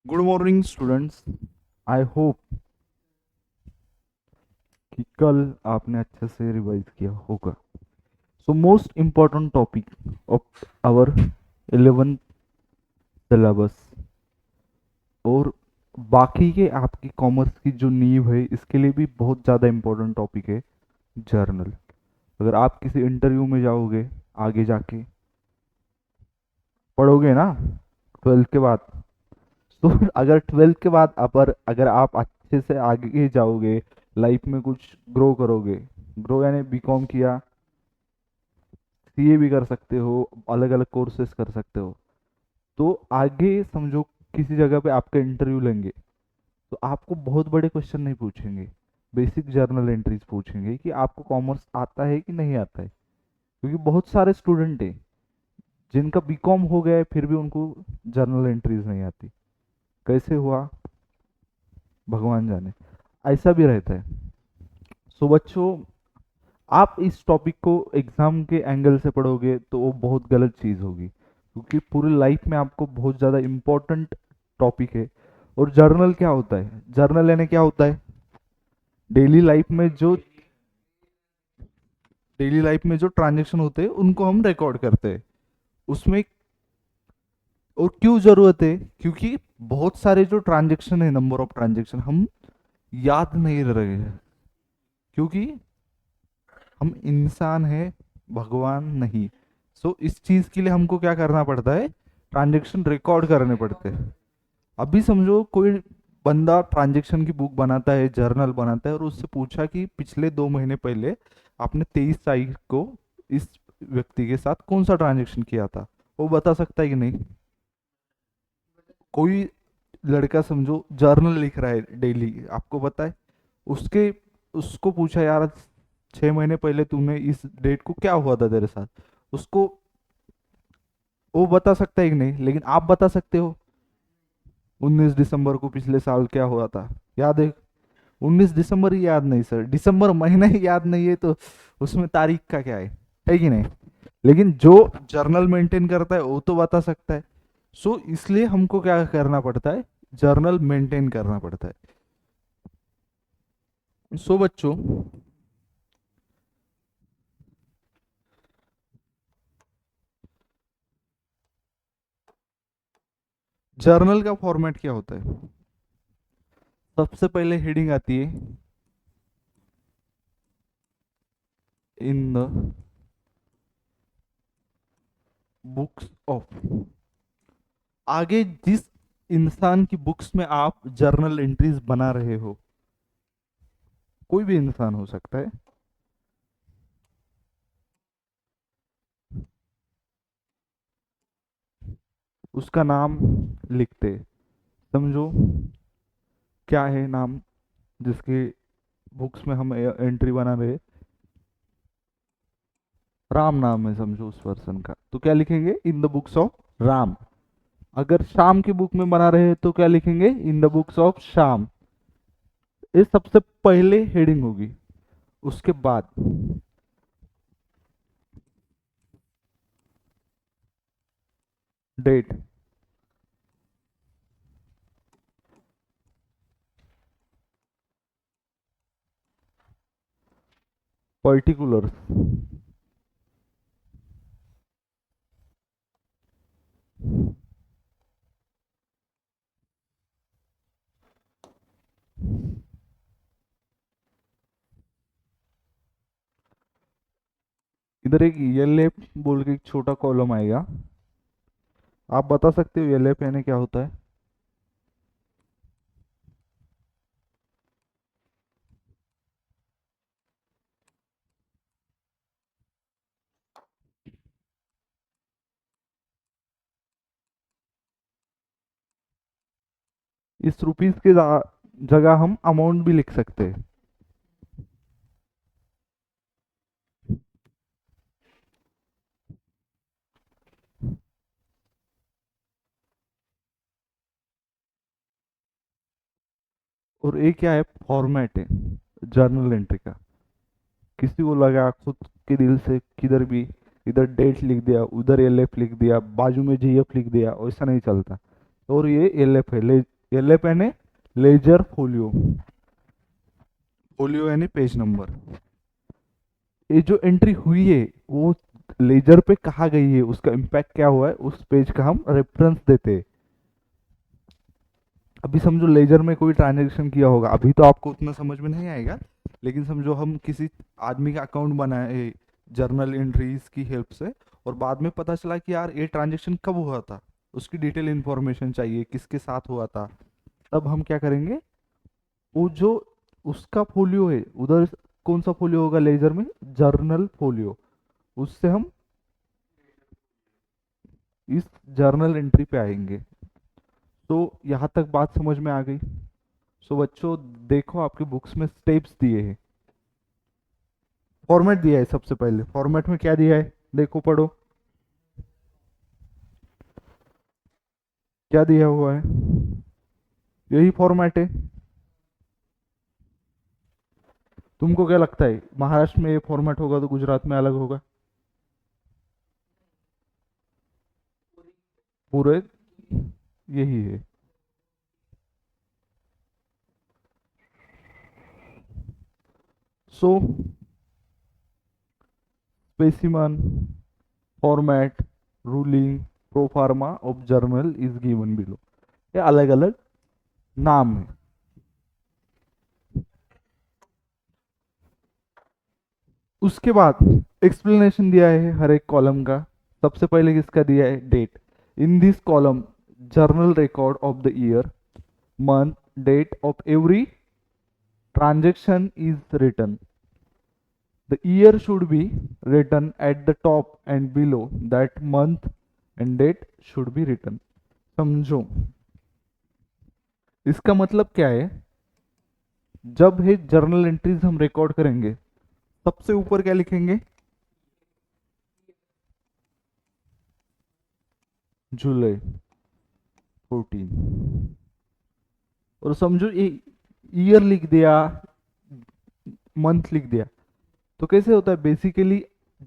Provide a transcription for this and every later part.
Good morning students. I hope कि कल आपने अच्छे से रिवाइज किया होगा। So most important topic of our 11th syllabus और बाकी के आपकी कॉमर्स की जो नींव है इसके लिए भी बहुत ज़्यादा इम्पोर्टेंट टॉपिक है जर्नल। अगर आप किसी इंटरव्यू में जाओगे आगे जाके पढ़ोगे ना 12th के बाद, तो अगर 12th के बाद अगर आप अच्छे से आगे जाओगे लाइफ में कुछ ग्रो करोगे, ग्रो यानी बीकॉम किया, सीए भी कर सकते हो, अलग अलग कोर्सेज कर सकते हो, तो आगे समझो किसी जगह पे आपका इंटरव्यू लेंगे तो आपको बहुत बड़े क्वेश्चन नहीं पूछेंगे, बेसिक जर्नल एंट्रीज पूछेंगे कि आपको कॉमर्स आता है कि नहीं आता है। क्योंकि बहुत सारे स्टूडेंट हैं जिनका बीकॉम हो गया है फिर भी उनको जर्नल एंट्रीज नहीं आती। कैसे हुआ भगवान जाने, ऐसा भी रहता है। सो बच्चों, आप इस टॉपिक को एग्जाम के एंगल से पढ़ोगे तो वो बहुत गलत चीज़ होगी, क्योंकि पूरी लाइफ में आपको बहुत ज़्यादा इम्पोर्टेंट टॉपिक है। और जर्नल क्या होता है? जर्नल यानी क्या होता है? डेली लाइफ में जो डेली लाइफ में जो ट्रांजेक्शन होते हैं उनको हम रिकॉर्ड करते हैं उसमें। और क्यों जरूरत है? क्योंकि बहुत सारे जो ट्रांजेक्शन है, नंबर ऑफ ट्रांजेक्शन हम याद नहीं रहे हैं, क्योंकि हम इंसान हैं, भगवान नहीं। सो इस चीज के लिए हमको क्या करना पड़ता है? ट्रांजेक्शन रिकॉर्ड करने पड़ते हैं। अभी समझो कोई बंदा ट्रांजेक्शन की बुक बनाता है, जर्नल बनाता है, और उससे पूछा कि पिछले 2 महीने पहले आपने 23 तारीख को इस व्यक्ति के साथ कौन सा ट्रांजेक्शन किया था, वो बता सकता है कि नहीं? कोई लड़का समझो जर्नल लिख रहा है डेली, आपको पता है उसके उसको पूछा, यार 6 महीने पहले तूने इस डेट को क्या हुआ था तेरे साथ, उसको वो बता सकता है कि नहीं? लेकिन आप बता सकते हो 19 दिसंबर को पिछले साल क्या हुआ था, याद है? 19 दिसंबर ही याद नहीं सर, दिसंबर महीना ही याद नहीं है तो उसमें तारीख का क्या है कि नहीं? लेकिन जो जर्नल मेंटेन करता है वो तो बता सकता है। सो इसलिए हमको क्या करना पड़ता है? जर्नल मेंटेन करना पड़ता है। सो बच्चों, जर्नल का फॉर्मेट क्या होता है? सबसे पहले हेडिंग आती है इन द बुक्स ऑफ। आगे जिस इंसान की बुक्स में आप जर्नल एंट्रीज बना रहे हो, कोई भी इंसान हो सकता है, उसका नाम लिखते। समझो क्या है नाम जिसके बुक्स में हम एंट्री बना रहे? राम नाम है समझो उस पर्सन का, तो क्या लिखेंगे? In the books of Ram. अगर शाम की बुक में बना रहे हैं तो क्या लिखेंगे? इन द बुक्स ऑफ शाम। ये सबसे पहले हेडिंग होगी। उसके बाद डेट, पर्टिकुलर्स, इधर एक एल बोल के एक छोटा कॉलम आएगा। आप बता सकते हो एल यानी क्या होता है? इस रुपीस के जगह हम अमाउंट भी लिख सकते हैं। और एक क्या है? फॉर्मेट है जर्नल एंट्री का। किसी को लगा खुद के दिल से किधर भी, इधर डेट लिख दिया, उधर एल लिख दिया, बाजू में जी लिख दिया, वैसा नहीं चलता। और ये एल है, एलएफ यानी लेजर फोलियो, फोलियो यानी पेज नंबर। ये जो एंट्री हुई है वो लेजर पे कहाँ गई है, उसका इम्पैक्ट क्या हुआ है, उस पेज का हम रेफरेंस देते हैं। अभी समझो लेजर में कोई ट्रांजैक्शन किया होगा, अभी तो आपको उतना समझ में नहीं आएगा, लेकिन समझो हम किसी आदमी का अकाउंट बनाए जर्नल एंट्रीज की हेल्प से, और बाद में पता चला कि यार ये ट्रांजैक्शन कब हुआ था, उसकी डिटेल इंफॉर्मेशन चाहिए, किसके साथ हुआ था। तब हम क्या करेंगे, वो जो उसका फोलियो है उधर, कौन सा फोलियो होगा लेजर में, जर्नल फोलियो, उससे हम इस जर्नल एंट्री पे आएंगे। तो यहाँ तक बात समझ में आ गई। सो बच्चों देखो आपके बुक्स में स्टेप्स दिए हैं, फॉर्मेट दिया है, सबसे पहले फॉर्मेट में क्या दिया है, देखो पढ़ो क्या दिया हुआ है, यही फॉर्मेट है। तुमको क्या लगता है महाराष्ट्र में ये फॉर्मेट होगा तो गुजरात में अलग होगा? पूरे यही है। So specimen, format, ruling, proforma of journal is given below, ये अलग अलग नाम है। उसके बाद एक्सप्लेनेशन दिया है हर एक कॉलम का। सबसे पहले किसका दिया है, date. In this column journal record of the year, month, date of every transaction is written. The year should be written at the top and below that month and date should be written. समझो इसका मतलब क्या है, जब ये journal entries हम record करेंगे सबसे ऊपर क्या लिखेंगे, जुलाई 14, और समझो ये ईयर लिख दिया, मंथ लिख दिया, तो कैसे होता है बेसिकली,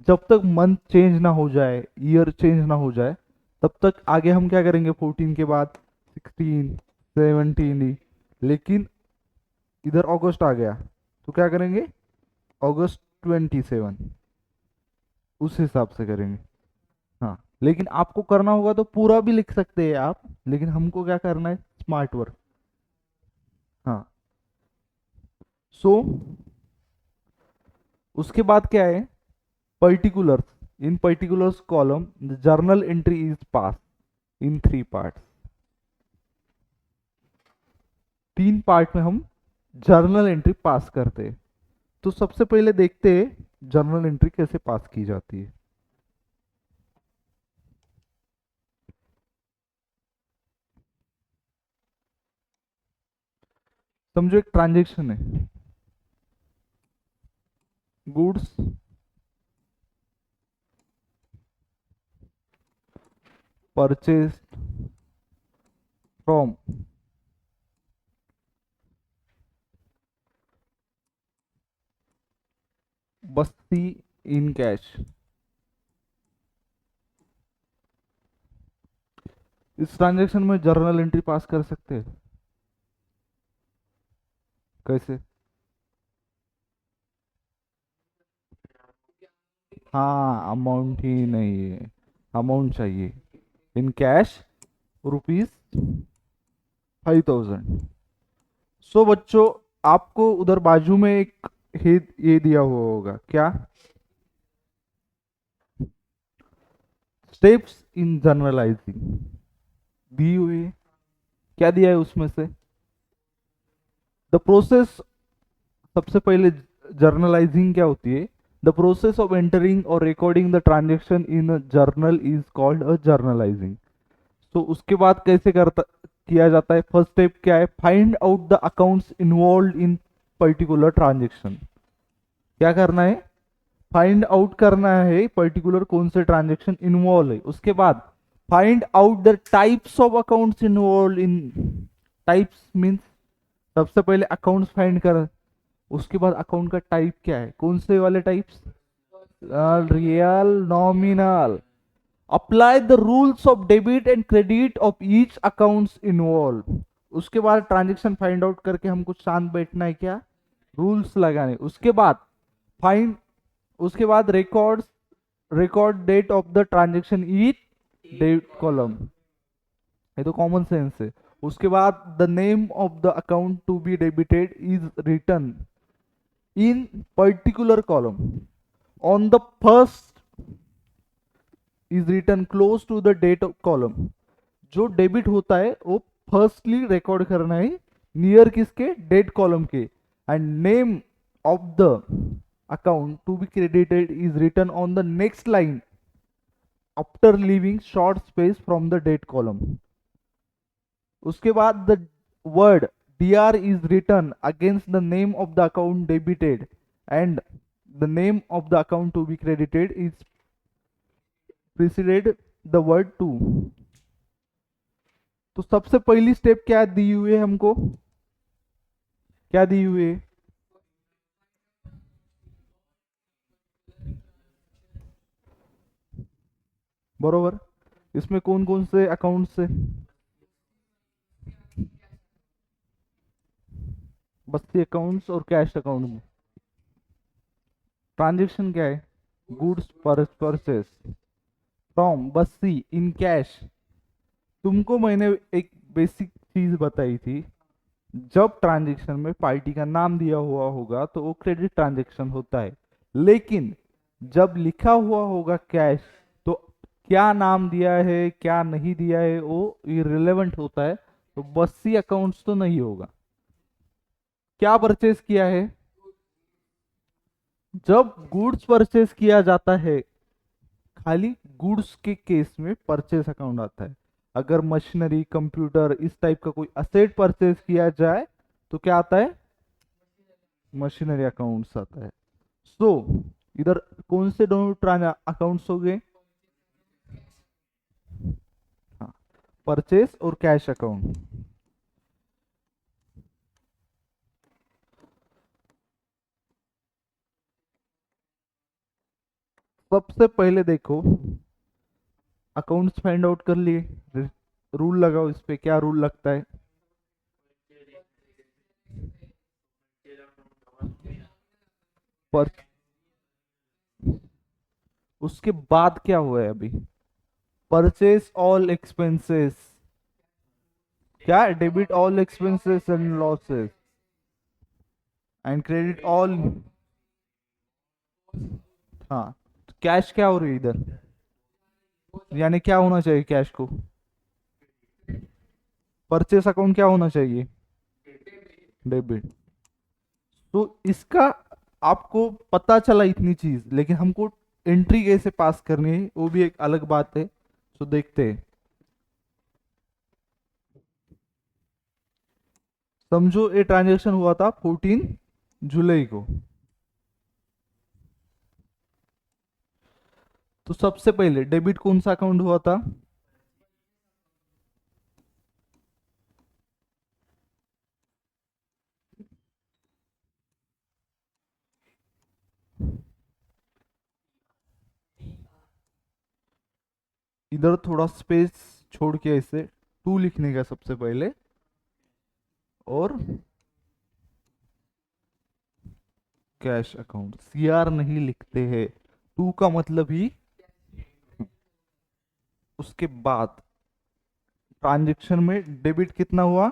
जब तक मंथ चेंज ना हो जाए, ईयर चेंज ना हो जाए, तब तक आगे हम क्या करेंगे, 14 के बाद 16, 17 ही। लेकिन इधर अगस्त आ गया तो क्या करेंगे, अगस्त 27, उस हिसाब से करेंगे। हाँ, लेकिन आपको करना होगा तो पूरा भी लिख सकते हैं आप, लेकिन हमको क्या करना है, स्मार्ट वर्क। हाँ। सो उसके बाद क्या है, particulars. In particulars column the journal entry is pass in 3 parts. 3 part में हम जर्नल एंट्री पास करते हैं। तो सबसे पहले देखते हैं जर्नल एंट्री कैसे पास की जाती है। समझो एक ट्रांजेक्शन है, goods purchase from Basti in cash. इस ट्रांजेक्शन में जर्नल एंट्री पास कर सकते हैं, कैसे? हाँ, अमाउंट ही नहीं है, अमाउंट चाहिए। In cash ₹5,000। सो बच्चों आपको उधर बाजू में एक ये दिया हुआ होगा क्या, स्टेप्स इन जर्नलाइजिंग दी हुई है। क्या दिया है उसमें से, द प्रोसेस, सबसे पहले जर्नलाइजिंग क्या होती है, द प्रोसेस ऑफ एंटरिंग और recording the transaction in journal is called a journalising. तो उसके बाद कैसे करता किया जाता है, फर्स्ट स्टेप क्या है, find out the accounts involve in particular transaction. क्या करना है, फाइंड आउट करना है पर्टिकुलर कौन से ट्रांजेक्शन इन्वॉल्व है। उसके बाद find out the types of accounts involve in, types means सबसे पहले अकाउंट्स फाइंड कर, उसके बाद अकाउंट का टाइप क्या है, कौन से वाले types, real, nominal. Apply the rules of debit and credit of each accounts involve. उसके बाद ट्रांजेक्शन फाइंड आउट करके हमको शांत बैठना है, क्या रूल्स लगाने। उसके बाद फाइंड, उसके बाद record date of the transaction in date column, ये तो कॉमन सेंस है। उसके बाद the name of the account to be debited is written in particular column on the first is written close to the date column. जो debit होता है वो firstly record करना है नियर किसके, डेट कॉलम के। And name of the account to be credited is written on the next line after leaving short space from the date column. उसके बाद the word dr is written against the name of the account debited and the name of the account to be credited is preceded the word to। तो सबसे पहली step क्या दी हुई है हमको, क्या दी हुई है, बरोबर। इसमें कौन कौन से अकाउंट से, बस्ती अकाउंट्स और कैश अकाउंट में। ट्रांजेक्शन क्या है, goods purchase from Basti in cash. तुमको मैंने एक बेसिक चीज बताई थी, जब ट्रांजेक्शन में पार्टी का नाम दिया हुआ होगा तो वो क्रेडिट ट्रांजेक्शन होता है, लेकिन जब लिखा हुआ होगा कैश तो क्या नाम दिया है क्या नहीं दिया है वो इररिलेवेंट होता है, तो बस्सी अकाउंट्स तो नहीं होगा। क्या परचेस किया है, जब गुड्स परचेस किया जाता है खाली गुड्स के केस में परचेस अकाउंट आता है। अगर मशीनरी कंप्यूटर इस टाइप का कोई असेट परचेस किया जाए तो क्या आता है, मशीनरी अकाउंट्स आता है। सो इधर कौन से दोनों अकाउंट्स हो गए, हाँ, परचेस और कैश अकाउंट। सबसे पहले देखो अकाउंट्स फाइंड आउट कर लिए, रूल लगाओ इस पे, क्या रूल लगता है, पर उसके बाद क्या हुआ है अभी, परचेस ऑल एक्सपेंसेस, क्या debit all expenses and losses and credit all, हाँ। कैश क्या हो रही है इधर, यानी क्या होना चाहिए कैश को, परचेस अकाउंट क्या होना चाहिए, डेबिट। तो इसका आपको पता चला इतनी चीज, लेकिन हमको एंट्री कैसे पास करनी है वो भी एक अलग बात है। तो देखते हैं, समझो ये ट्रांजैक्शन हुआ था 14 जुलाई को। तो सबसे पहले डेबिट कौन सा अकाउंट हुआ था, इधर थोड़ा स्पेस छोड़ के इसे टू लिखने का सबसे पहले, और कैश अकाउंट सीआर नहीं लिखते हैं, टू का मतलब ही। उसके बाद ट्रांजैक्शन में डेबिट कितना हुआ,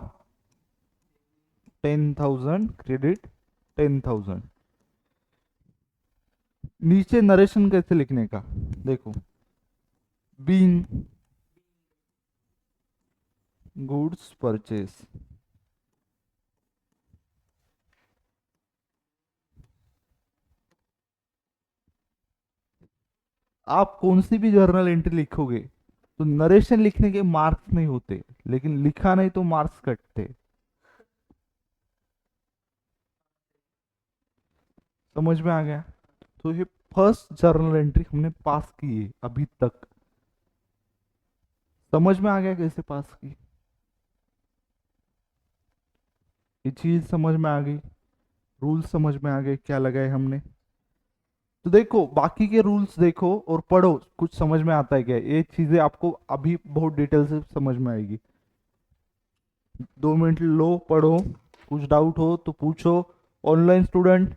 10,000, क्रेडिट 10,000। नीचे नरेशन कैसे लिखने का, देखो, बीइंग गुड्स परचेस, आप कौन सी भी जर्नल एंट्री लिखोगे तो नरेशन लिखने के मार्क्स नहीं होते, लेकिन लिखा नहीं तो मार्क्स कटते। समझ में आ गया। तो ये फर्स्ट जर्नल एंट्री हमने पास की है अभी तक, समझ में आ गया कैसे पास की, ये चीज समझ में आ गई, रूल समझ में आ गए क्या लगाए हमने। तो देखो बाकी के रूल्स देखो और पढ़ो, कुछ समझ में आता है क्या, ये चीजें आपको अभी बहुत डिटेल से समझ में आएगी। 2 मिनट लो, पढ़ो, कुछ डाउट हो तो पूछो। Online student